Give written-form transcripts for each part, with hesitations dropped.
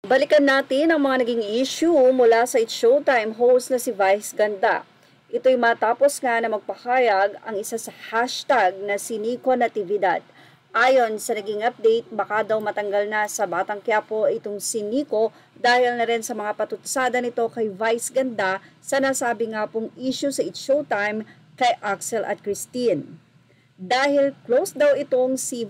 Balikan natin ang mga naging issue mula sa It's Showtime host na si Vice Ganda. Ito'y matapos nga na magpahayag ang isa sa hashtag na si Nico Natividad. Ayon sa naging update, baka daw matanggal na sa Batang Quiapo itong si Nico dahil na rin sa mga patutsada nito kay Vice Ganda sa nasabi nga pong issue sa It's Showtime kay Axel at Christine. Dahil close daw itong si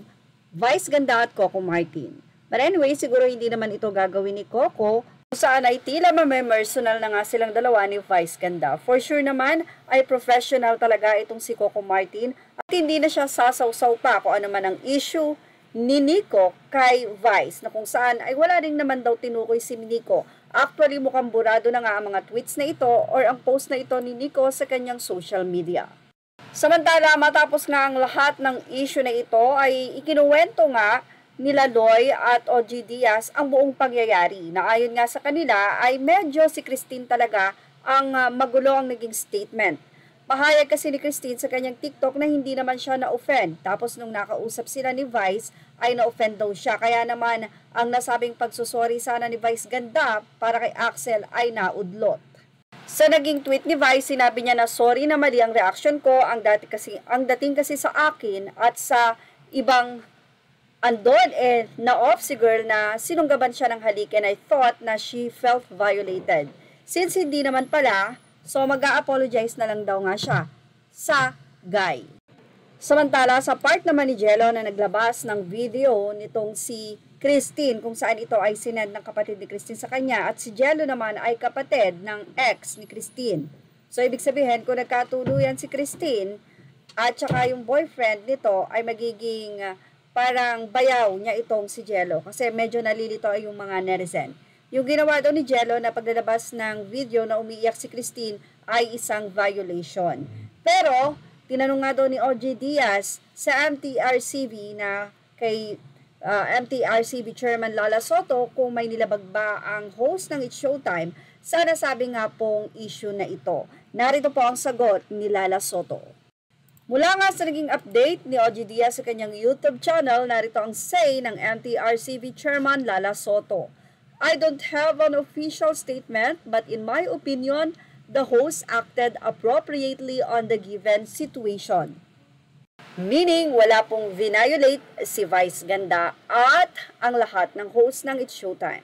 Vice Ganda at Coco Martin. But anyway, siguro hindi naman ito gagawin ni Coco, kung saan ay tila mamemersonal na nga silang dalawa ni Vice Ganda. For sure naman ay professional talaga itong si Coco Martin at hindi na siya sasawsaw pa kung ano man ang issue ni Nico kay Vice, na kung saan ay wala rin naman daw tinukoy si Nico. Actually, mukhang burado na nga ang mga tweets na ito or ang post na ito ni Nico sa kanyang social media. Samantala, matapos nga ang lahat ng issue na ito ay ikinuwento nga nila Loy at OG Diaz ang buong pangyayari, na ayon nga sa kanila ay medyo si Christine talaga ang magulo ang naging statement. Pahayag kasi ni Christine sa kanyang TikTok na hindi naman siya na-offend, tapos nung nakausap sila ni Vice ay na-offend daw siya, kaya naman ang nasabing pagsusori sana ni Vice Ganda para kay Axel ay naudlot. Sa naging tweet ni Vice, sinabi niya na sorry na mali ang reaction ko, ang dating kasi sa akin at sa ibang andon na-off si girl na sinunggaban siya ng halik, and I thought na she felt violated. Since hindi naman pala, so mag-a-apologize na lang daw nga siya sa guy. Samantala, sa part naman ni Jello na naglabas ng video nitong si Christine, kung saan ito ay sinend ng kapatid ni Christine sa kanya, at si Jello naman ay kapatid ng ex ni Christine. So ibig sabihin, kung nagkatuluyan si Christine at saka yung boyfriend nito ay magiging parang bayaw niya itong si Jello, kasi medyo nalilito yung mga netizen. Yung ginawa daw ni Jello na paglalabas ng video na umiiyak si Christine ay isang violation. Pero tinanong nga daw ni OG Diaz sa MTRCB na kay MTRCB Chairman Lala Soto kung may nilabag ba ang host ng It's Showtime sa nasabi nga pong issue na ito. Narito po ang sagot ni Lala Soto. Mula nga sa naging update ni OG Diaz sa kanyang YouTube channel, narito ang say ng MTRCB Chairman Lala Soto. I don't have an official statement, but in my opinion, the host acted appropriately on the given situation. Meaning, wala pong violate si Vice Ganda at ang lahat ng host ng It's Showtime.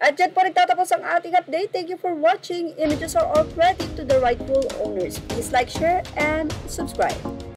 At dyan po nagtatapos ang ating update. Thank you for watching. Images are all credited to the rightful owners. Please like, share, and subscribe.